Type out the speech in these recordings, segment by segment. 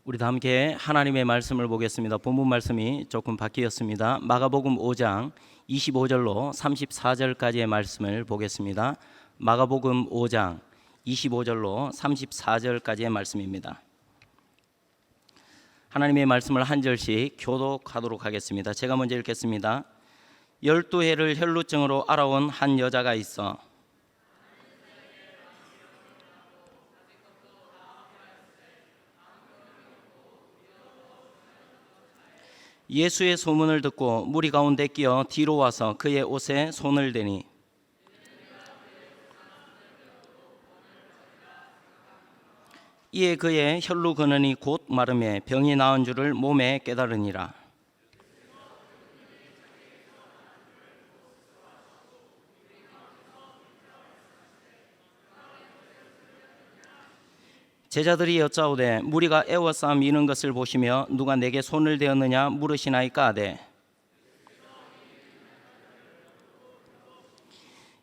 우리 다 함께 하나님의 말씀을 보겠습니다. 본문 말씀이 조금 바뀌었습니다. 마가복음 5장 25절로 34절까지의 말씀을 보겠습니다. 마가복음 5장 25절로 34절까지의 말씀입니다. 하나님의 말씀을 한 절씩 교독하도록 하겠습니다. 제가 먼저 읽겠습니다. 12해를 혈루증으로 앓아온 한 여자가 있어 예수의 소문을 듣고 무리 가운데 끼어 뒤로 와서 그의 옷에 손을 대니 이에 그의 혈루 근원이 곧 마름에 병이 나은 줄을 몸에 깨달으니라. 제자들이 여짜오되 무리가 애워싸 미는 것을 보시며 누가 내게 손을 대었느냐 물으시나이까 하되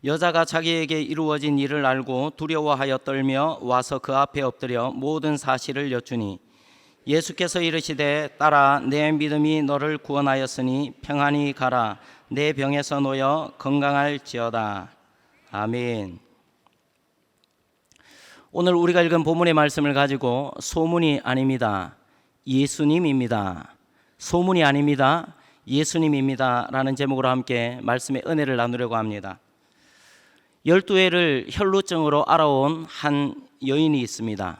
여자가 자기에게 이루어진 일을 알고 두려워하여 떨며 와서 그 앞에 엎드려 모든 사실을 여쭈니 예수께서 이르시되 딸아 내 믿음이 너를 구원하였으니 평안히 가라 내 병에서 놓여 건강할지어다. 아멘. 오늘 우리가 읽은 본문의 말씀을 가지고 소문이 아닙니다, 예수님입니다, 소문이 아닙니다, 예수님입니다 라는 제목으로 함께 말씀의 은혜를 나누려고 합니다. 12해를 혈루증으로 앓아온 한 여인이 있습니다.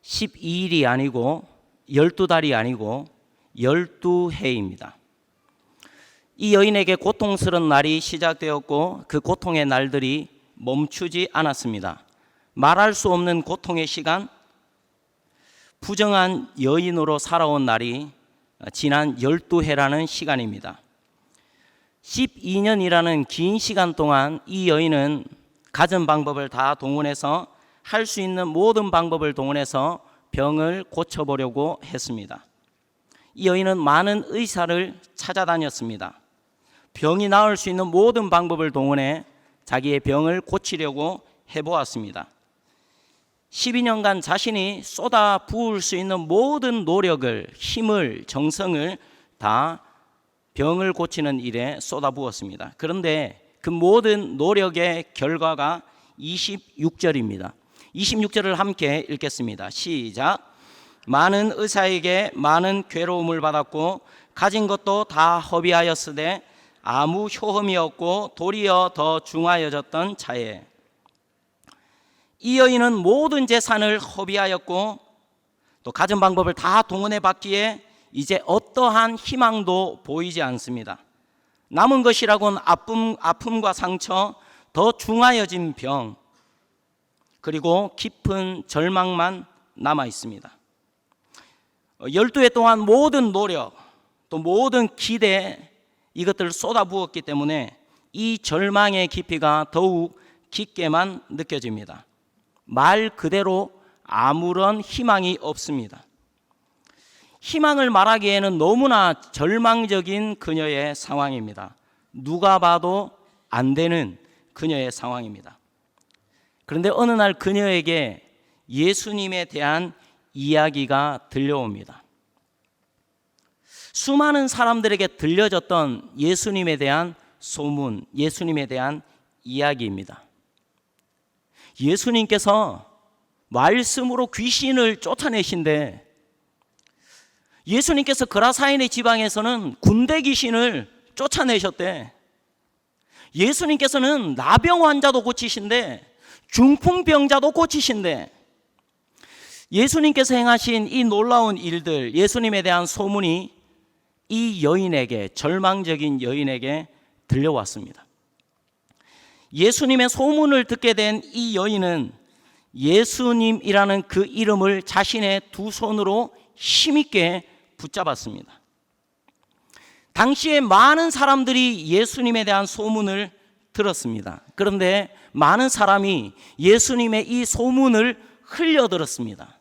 12일이 아니고 12달이 아니고 12해입니다. 이 여인에게 고통스러운 날이 시작되었고 그 고통의 날들이 멈추지 않았습니다. 말할 수 없는 고통의 시간, 부정한 여인으로 살아온 날이 지난 12해라는 시간입니다. 12년이라는 긴 시간 동안 이 여인은 가진 방법을 다 동원해서 할 수 있는 모든 방법을 동원해서 병을 고쳐보려고 했습니다. 이 여인은 많은 의사를 찾아다녔습니다. 병이 나을 수 있는 모든 방법을 동원해 자기의 병을 고치려고 해보았습니다. 12년간 자신이 쏟아 부을 수 있는 모든 노력을, 힘을, 정성을 다 병을 고치는 일에 쏟아 부었습니다. 그런데 그 모든 노력의 결과가 26절입니다. 26절을 함께 읽겠습니다. 시작. 많은 의사에게 많은 괴로움을 받았고 가진 것도 다 허비하였으되 아무 효험이 없고 도리어 더 중하여졌던 차에 이 여인은 모든 재산을 허비하였고 또 가진 방법을 다 동원해 봤기에 이제 어떠한 희망도 보이지 않습니다. 남은 것이라고는 아픔과 상처, 더 중하여진 병, 그리고 깊은 절망만 남아 있습니다. 12해 동안 모든 노력, 또 모든 기대, 이것들을 쏟아부었기 때문에 이 절망의 깊이가 더욱 깊게만 느껴집니다. 말 그대로 아무런 희망이 없습니다. 희망을 말하기에는 너무나 절망적인 그녀의 상황입니다. 누가 봐도 안 되는 그녀의 상황입니다. 그런데 어느 날 그녀에게 예수님에 대한 이야기가 들려옵니다. 수많은 사람들에게 들려졌던 예수님에 대한 소문, 예수님에 대한 이야기입니다. 예수님께서 말씀으로 귀신을 쫓아내신데 예수님께서 그라사인의 지방에서는 군대 귀신을 쫓아내셨대. 예수님께서는 나병 환자도 고치신데 중풍병자도 고치신데 예수님께서 행하신 이 놀라운 일들, 예수님에 대한 소문이 이 여인에게, 절망적인 여인에게 들려왔습니다. 예수님의 소문을 듣게 된 이 여인은 예수님이라는 그 이름을 자신의 두 손으로 힘있게 붙잡았습니다. 당시에 많은 사람들이 예수님에 대한 소문을 들었습니다. 그런데 많은 사람이 예수님의 이 소문을 흘려들었습니다.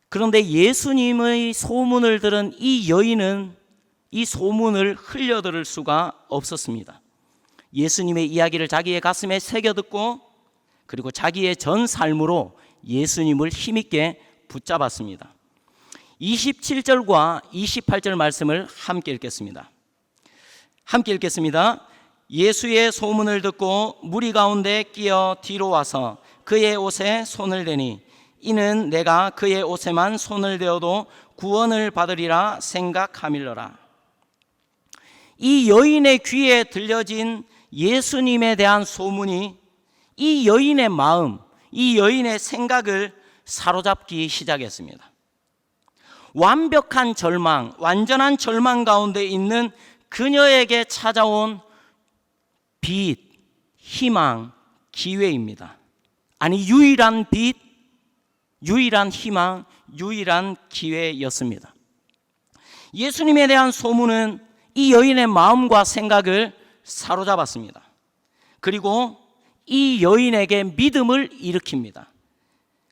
그런데 예수님의 소문을 들은 이 여인은 이 소문을 흘려들을 수가 없었습니다. 예수님의 이야기를 자기의 가슴에 새겨듣고 그리고 자기의 전 삶으로 예수님을 힘있게 붙잡았습니다. 27절과 28절 말씀을 함께 읽겠습니다. 예수의 소문을 듣고 무리 가운데 끼어 뒤로 와서 그의 옷에 손을 대니 이는 내가 그의 옷에만 손을 대어도 구원을 받으리라 생각함일러라. 이 여인의 귀에 들려진 예수님에 대한 소문이 이 여인의 마음, 이 여인의 생각을 사로잡기 시작했습니다. 완벽한 절망, 완전한 절망 가운데 있는 그녀에게 찾아온 빛, 희망, 기회입니다. 아니, 유일한 빛, 유일한 희망, 유일한 기회였습니다. 예수님에 대한 소문은 이 여인의 마음과 생각을 사로잡았습니다. 그리고 이 여인에게 믿음을 일으킵니다.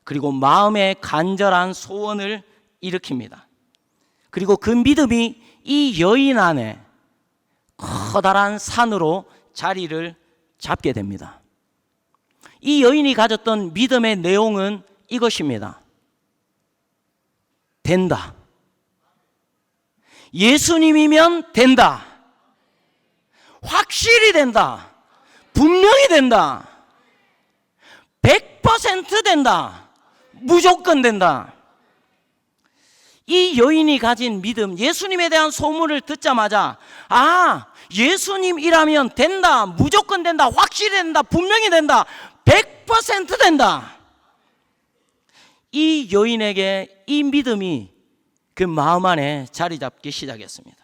그리고 마음의 간절한 소원을 일으킵니다. 그리고 그 믿음이 이 여인 안에 커다란 산으로 자리를 잡게 됩니다. 이 여인이 가졌던 믿음의 내용은 이것입니다. 된다. 예수님이면 된다. 확실히 된다. 분명히 된다. 100% 된다. 무조건 된다. 이 여인이 가진 믿음, 예수님에 대한 소문을 듣자마자 예수님이라면 된다. 무조건 된다. 확실히 된다. 분명히 된다. 100% 된다. 이 여인에게 이 믿음이 그 마음 안에 자리 잡기 시작했습니다.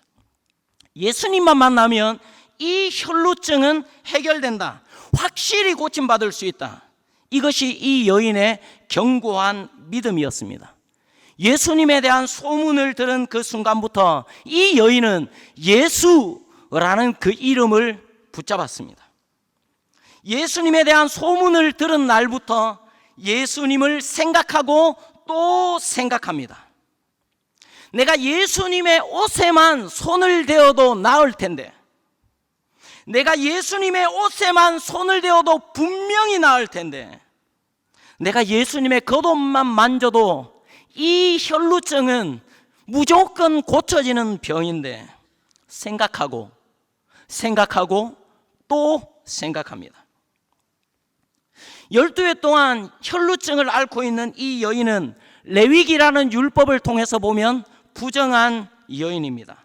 예수님만 만나면 이 혈루증은 해결된다. 확실히 고침받을 수 있다. 이것이 이 여인의 견고한 믿음이었습니다. 예수님에 대한 소문을 들은 그 순간부터 이 여인은 예수라는 그 이름을 붙잡았습니다. 예수님에 대한 소문을 들은 날부터 예수님을 생각하고 또 생각합니다. 내가 예수님의 옷에만 손을 대어도 나을 텐데, 내가 예수님의 옷에만 손을 대어도 분명히 나을 텐데, 내가 예수님의 겉옷만 만져도 이 혈루증은 무조건 고쳐지는 병인데, 생각하고 또 생각합니다. 12해 동안 혈루증을 앓고 있는 이 여인은 레위기라는 율법을 통해서 보면 부정한 여인입니다.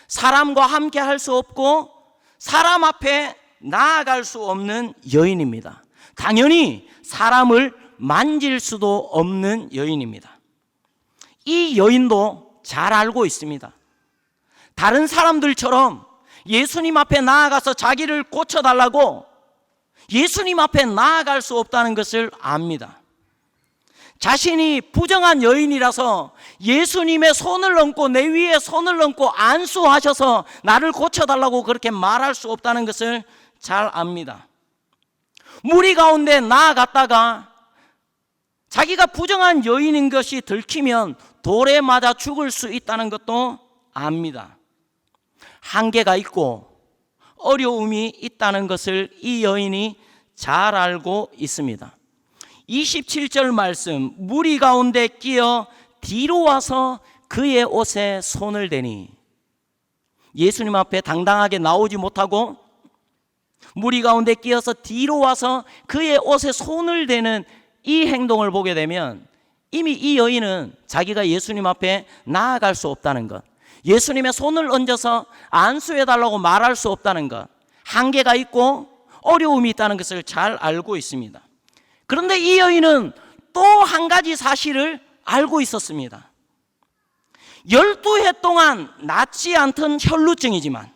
사람과 함께 할 수 없고 사람 앞에 나아갈 수 없는 여인입니다. 당연히 사람을 만질 수도 없는 여인입니다. 이 여인도 잘 알고 있습니다. 다른 사람들처럼 예수님 앞에 나아가서 자기를 고쳐달라고 예수님 앞에 나아갈 수 없다는 것을 압니다. 자신이 부정한 여인이라서 예수님의 손을 얹고 내 위에 손을 얹고 안수하셔서 나를 고쳐달라고 그렇게 말할 수 없다는 것을 잘 압니다. 무리 가운데 나아갔다가 자기가 부정한 여인인 것이 들키면 돌에 맞아 죽을 수 있다는 것도 압니다. 한계가 있고 어려움이 있다는 것을 이 여인이 잘 알고 있습니다. 27절 말씀, 무리 가운데 끼어 뒤로 와서 그의 옷에 손을 대니, 예수님 앞에 당당하게 나오지 못하고 무리 가운데 끼어서 뒤로 와서 그의 옷에 손을 대는 이 행동을 보게 되면 이미 이 여인은 자기가 예수님 앞에 나아갈 수 없다는 것, 예수님의 손을 얹어서 안수해달라고 말할 수 없다는 것, 한계가 있고 어려움이 있다는 것을 잘 알고 있습니다. 그런데 이 여인은 또 한 가지 사실을 알고 있었습니다. 12해 동안 낫지 않던 혈루증이지만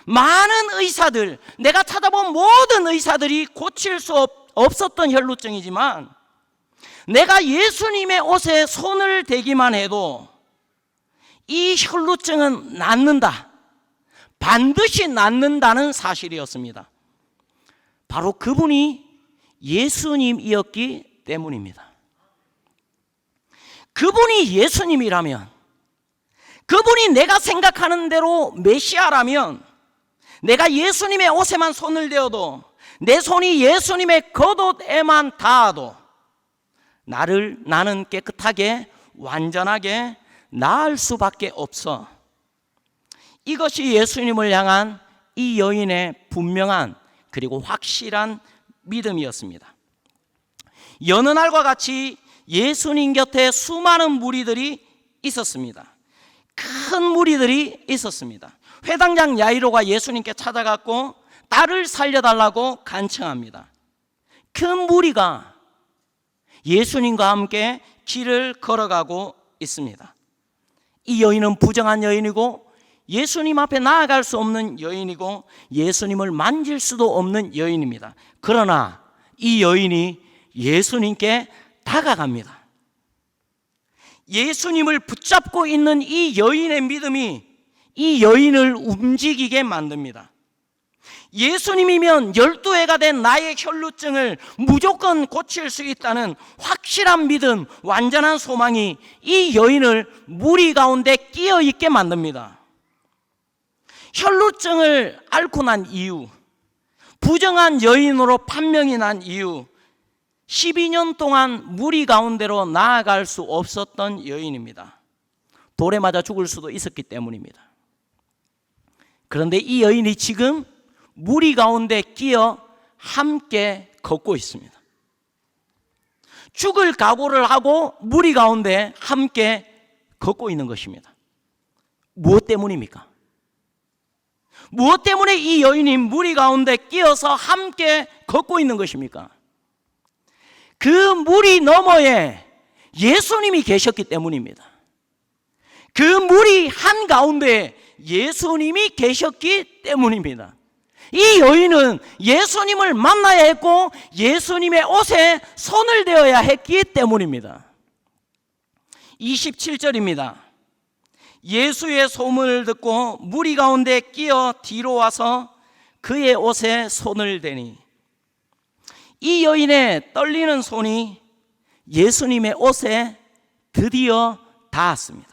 많은 의사들, 내가 찾아본 모든 의사들이 고칠 수 없었던 혈루증이지만 내가 예수님의 옷에 손을 대기만 해도 이 혈루증은 낫는다, 반드시 낫는다는 사실이었습니다. 바로 그분이 예수님이었기 때문입니다. 그분이 예수님이라면, 그분이 내가 생각하는 대로 메시아라면, 내가 예수님의 옷에만 손을 대어도, 내 손이 예수님의 겉옷에만 닿아도 나는 깨끗하게 완전하게 나을 수밖에 없어. 이것이 예수님을 향한 이 여인의 분명한 그리고 확실한 믿음이었습니다. 여느 날과 같이 예수님 곁에 수많은 무리들이 있었습니다. 큰 무리들이 있었습니다. 회당장 야이로가 예수님께 찾아갔고 딸을 살려달라고 간청합니다. 큰 무리가 예수님과 함께 길을 걸어가고 있습니다. 이 여인은 부정한 여인이고 예수님 앞에 나아갈 수 없는 여인이고 예수님을 만질 수도 없는 여인입니다. 그러나 이 여인이 예수님께 다가갑니다. 예수님을 붙잡고 있는 이 여인의 믿음이 이 여인을 움직이게 만듭니다. 예수님이면 12해가 된 나의 혈루증을 무조건 고칠 수 있다는 확실한 믿음, 완전한 소망이 이 여인을 무리 가운데 끼어 있게 만듭니다. 혈루증을 앓고 난 이유, 부정한 여인으로 판명이 난 이유, 12년 동안 무리 가운데로 나아갈 수 없었던 여인입니다. 돌에 맞아 죽을 수도 있었기 때문입니다. 그런데 이 여인이 지금 무리 가운데 끼어 함께 걷고 있습니다. 죽을 각오를 하고 무리 가운데 함께 걷고 있는 것입니다. 무엇 때문입니까? 무엇 때문에 이 여인이 무리 가운데 끼어서 함께 걷고 있는 것입니까? 그 무리 너머에 예수님이 계셨기 때문입니다. 그 무리 한가운데 예수님이 계셨기 때문입니다. 이 여인은 예수님을 만나야 했고 예수님의 옷에 손을 대어야 했기 때문입니다. 27절입니다. 예수의 소문을 듣고 무리 가운데 끼어 뒤로 와서 그의 옷에 손을 대니, 이 여인의 떨리는 손이 예수님의 옷에 드디어 닿았습니다.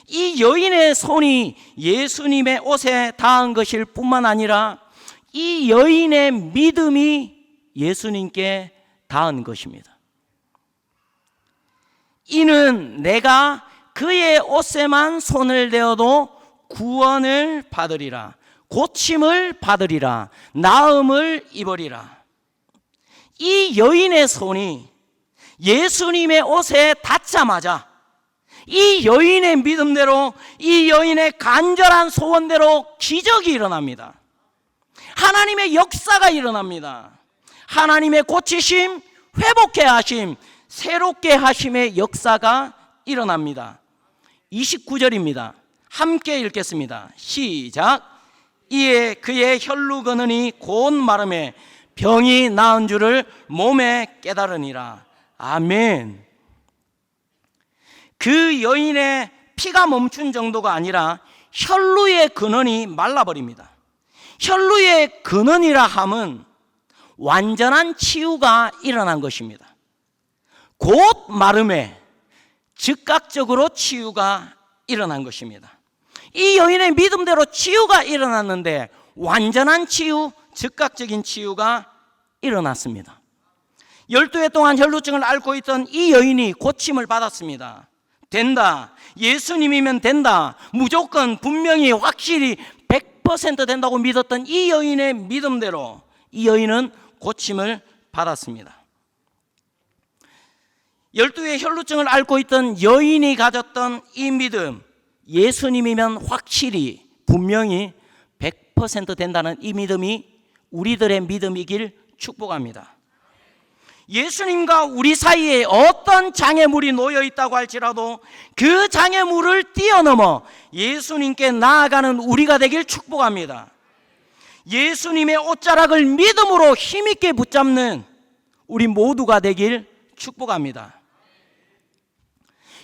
이 여인의 손이 예수님의 옷에 닿은 것일 뿐만 아니라 이 여인의 믿음이 예수님께 닿은 것입니다. 이는 내가 그의 옷에만 손을 대어도 구원을 받으리라, 고침을 받으리라, 나음을 입으리라. 이 여인의 손이 예수님의 옷에 닿자마자 이 여인의 믿음대로, 이 여인의 간절한 소원대로 기적이 일어납니다. 하나님의 역사가 일어납니다. 하나님의 고치심, 회복해 하심, 새롭게 하심의 역사가 일어납니다. 29절입니다. 함께 읽겠습니다. 시작. 이에 그의 혈루건은이 곧 마름에 병이 나은 줄을 몸에 깨달으니라. 아멘. 그 여인의 피가 멈춘 정도가 아니라 혈루의 근원이 말라버립니다. 혈루의 근원이라 함은 완전한 치유가 일어난 것입니다. 곧 마름에 즉각적으로 치유가 일어난 것입니다. 이 여인의 믿음대로 치유가 일어났는데 완전한 치유, 즉각적인 치유가 일어났습니다. 12해 동안 혈루증을 앓고 있던 이 여인이 고침을 받았습니다. 된다, 예수님이면 된다, 무조건 분명히 확실히 100% 된다고 믿었던 이 여인의 믿음대로 이 여인은 고침을 받았습니다. 12의 혈루증을 앓고 있던 여인이 가졌던 이 믿음, 예수님이면 확실히 분명히 100% 된다는 이 믿음이 우리들의 믿음이길 축복합니다. 예수님과 우리 사이에 어떤 장애물이 놓여 있다고 할지라도 그 장애물을 뛰어넘어 예수님께 나아가는 우리가 되길 축복합니다. 예수님의 옷자락을 믿음으로 힘있게 붙잡는 우리 모두가 되길 축복합니다.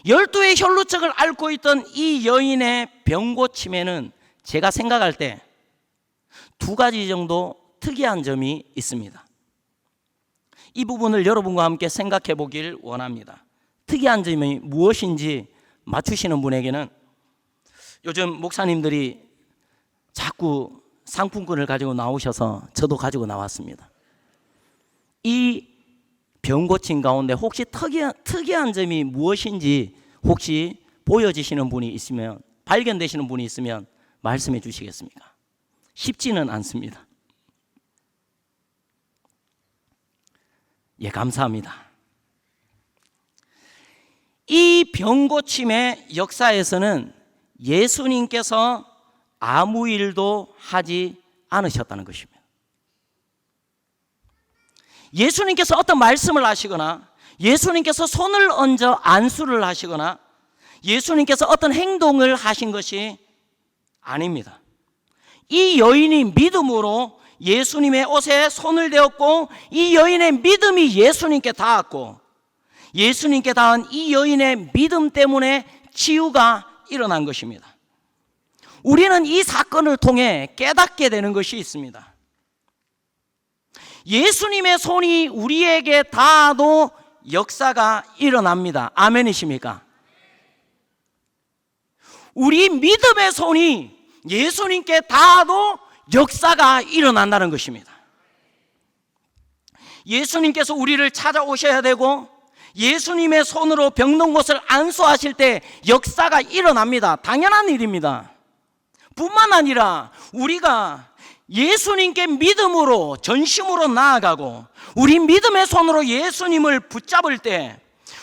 12의 혈루증을 앓고 있던 이 여인의 병고침에는 제가 생각할 때 2가지 정도 특이한 점이 있습니다. 이 부분을 여러분과 함께 생각해 보길 원합니다. 특이한 점이 무엇인지 맞추시는 분에게는 요즘 목사님들이 자꾸 상품권을 가지고 나오셔서 저도 가지고 나왔습니다. 이 병 고친 가운데 혹시 특이한 점이 무엇인지 혹시 보여지시는 분이 있으면, 발견되시는 분이 있으면 말씀해 주시겠습니까? 쉽지는 않습니다. 예, 감사합니다. 이 병고침의 역사에서는 예수님께서 아무 일도 하지 않으셨다는 것입니다. 예수님께서 어떤 말씀을 하시거나, 예수님께서 손을 얹어 안수를 하시거나, 예수님께서 어떤 행동을 하신 것이 아닙니다. 이 여인이 믿음으로 예수님의 옷에 손을 대었고, 이 여인의 믿음이 예수님께 닿았고, 예수님께 닿은 이 여인의 믿음 때문에 치유가 일어난 것입니다. 우리는 이 사건을 통해 깨닫게 되는 것이 있습니다. 예수님의 손이 우리에게 닿아도 역사가 일어납니다. 아멘이십니까? 우리 믿음의 손이 예수님께 닿아도 역사가 일어난다는 것입니다. 예수님께서 우리를 찾아오셔야 되고, 예수님의 손으로 병든 곳을 안수하실 때 역사가 일어납니다. 당연한 일입니다. 뿐만 아니라 우리가 예수님께 믿음으로, 전심으로 나아가고, 우리 믿음의 손으로 예수님을 붙잡을 때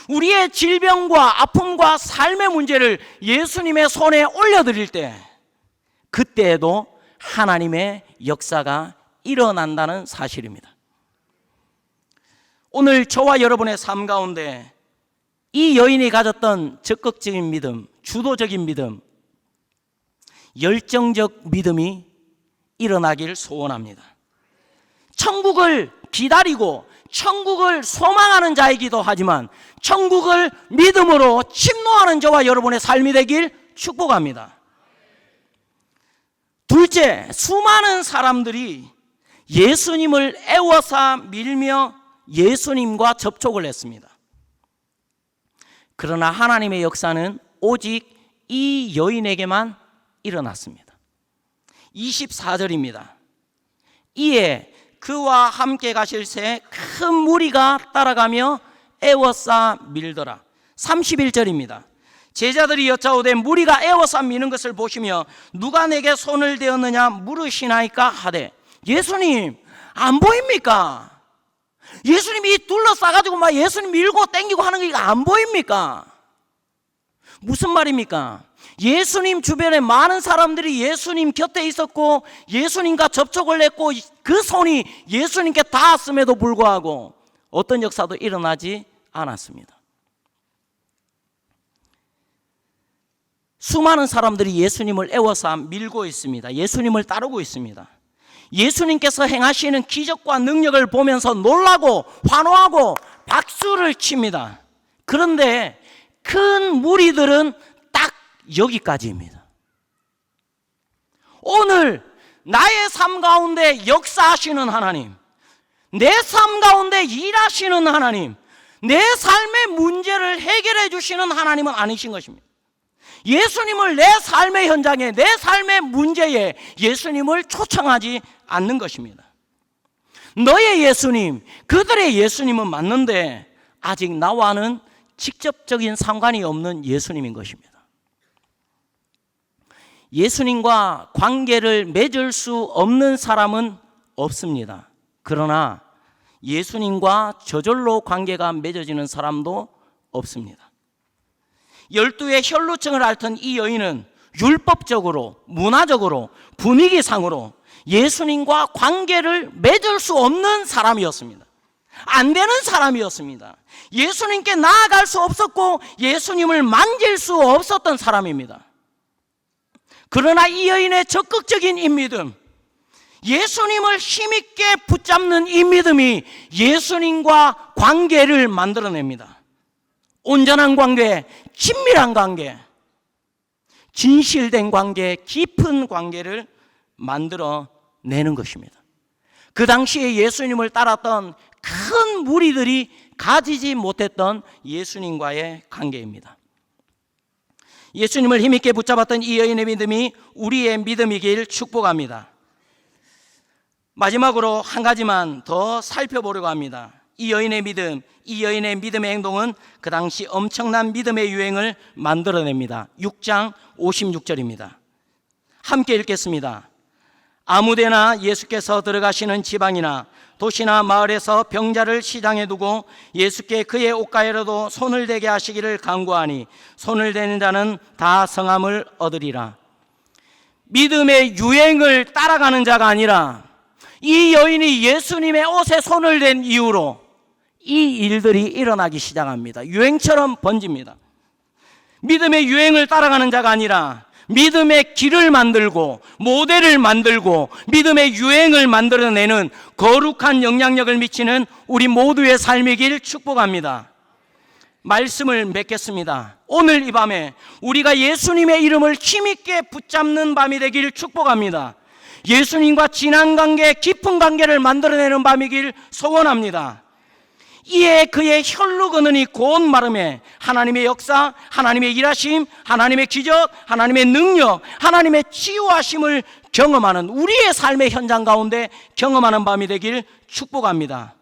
우리의 질병과 아픔과 삶의 문제를 예수님의 손에 올려드릴 때, 그때에도 하나님의 역사가 일어난다는 사실입니다. 오늘 저와 여러분의 삶 가운데 이 여인이 가졌던 적극적인 믿음, 주도적인 믿음, 열정적 믿음이 일어나길 소원합니다. 천국을 기다리고 천국을 소망하는 자이기도 하지만 천국을 믿음으로 침노하는 저와 여러분의 삶이 되길 축복합니다. 둘째, 수많은 사람들이 예수님을 애워싸 밀며 예수님과 접촉을 했습니다. 그러나 하나님의 역사는 오직 이 여인에게만 일어났습니다. 24절입니다. 이에 그와 함께 가실 새 큰 무리가 따라가며 애워싸 밀더라. 31절입니다. 제자들이 여짜오되 무리가 애워싸 미는 것을 보시며 누가 내게 손을 대었느냐 물으시나이까 하되, 예수님 안 보입니까? 예수님이 둘러싸가지고 막 예수님 밀고 땡기고 하는 게 안 보입니까? 무슨 말입니까? 예수님 주변에 많은 사람들이 예수님 곁에 있었고 예수님과 접촉을 했고 그 손이 예수님께 닿았음에도 불구하고 어떤 역사도 일어나지 않았습니다. 수많은 사람들이 예수님을 애워싸 밀고 있습니다. 예수님을 따르고 있습니다. 예수님께서 행하시는 기적과 능력을 보면서 놀라고 환호하고 박수를 칩니다. 그런데 큰 무리들은 딱 여기까지입니다. 오늘 나의 삶 가운데 역사하시는 하나님, 내 삶 가운데 일하시는 하나님, 내 삶의 문제를 해결해 주시는 하나님은 아니신 것입니다. 예수님을 내 삶의 현장에, 내 삶의 문제에 예수님을 초청하지 않는 것입니다. 너의 예수님, 그들의 예수님은 맞는데 아직 나와는 직접적인 상관이 없는 예수님인 것입니다. 예수님과 관계를 맺을 수 없는 사람은 없습니다. 그러나 예수님과 저절로 관계가 맺어지는 사람도 없습니다. 12의 혈루증을 앓던 이 여인은 율법적으로, 문화적으로, 분위기상으로 예수님과 관계를 맺을 수 없는 사람이었습니다. 안 되는 사람이었습니다. 예수님께 나아갈 수 없었고 예수님을 만질 수 없었던 사람입니다. 그러나 이 여인의 적극적인 이 믿음, 예수님을 힘있게 붙잡는 이 믿음이 예수님과 관계를 만들어냅니다. 온전한 관계, 친밀한 관계, 진실된 관계, 깊은 관계를 만들어내는 것입니다. 그 당시에 예수님을 따랐던 큰 무리들이 가지지 못했던 예수님과의 관계입니다. 예수님을 힘있게 붙잡았던 이 여인의 믿음이 우리의 믿음이길 축복합니다. 마지막으로 한 가지만 더 살펴보려고 합니다. 이 여인의 믿음, 이 여인의 믿음의 행동은 그 당시 엄청난 믿음의 유행을 만들어냅니다. 6장 56절입니다. 함께 읽겠습니다. 아무데나 예수께서 들어가시는 지방이나 도시나 마을에서 병자를 시장에 두고 예수께 그의 옷가에라도 손을 대게 하시기를 간구하니 손을 대는 자는 다 성함을 얻으리라. 믿음의 유행을 따라가는 자가 아니라 이 여인이 예수님의 옷에 손을 댄 이후로 이 일들이 일어나기 시작합니다. 유행처럼 번집니다. 믿음의 유행을 따라가는 자가 아니라 믿음의 길을 만들고 모델을 만들고 믿음의 유행을 만들어내는 거룩한 영향력을 미치는 우리 모두의 삶이길 축복합니다. 말씀을 맺겠습니다. 오늘 이 밤에 우리가 예수님의 이름을 힘있게 붙잡는 밤이 되길 축복합니다. 예수님과 진한 관계, 깊은 관계를 만들어내는 밤이길 소원합니다. 이에 그의 혈로 거느니 고운 마름에 하나님의 역사, 하나님의 일하심, 하나님의 기적, 하나님의 능력, 하나님의 치유하심을 경험하는 우리의 삶의 현장 가운데 경험하는 밤이 되길 축복합니다.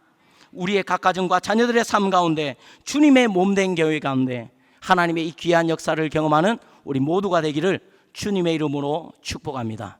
우리의 각가정과 자녀들의 삶 가운데 주님의 몸된 교회 가운데 하나님의 이 귀한 역사를 경험하는 우리 모두가 되기를 주님의 이름으로 축복합니다.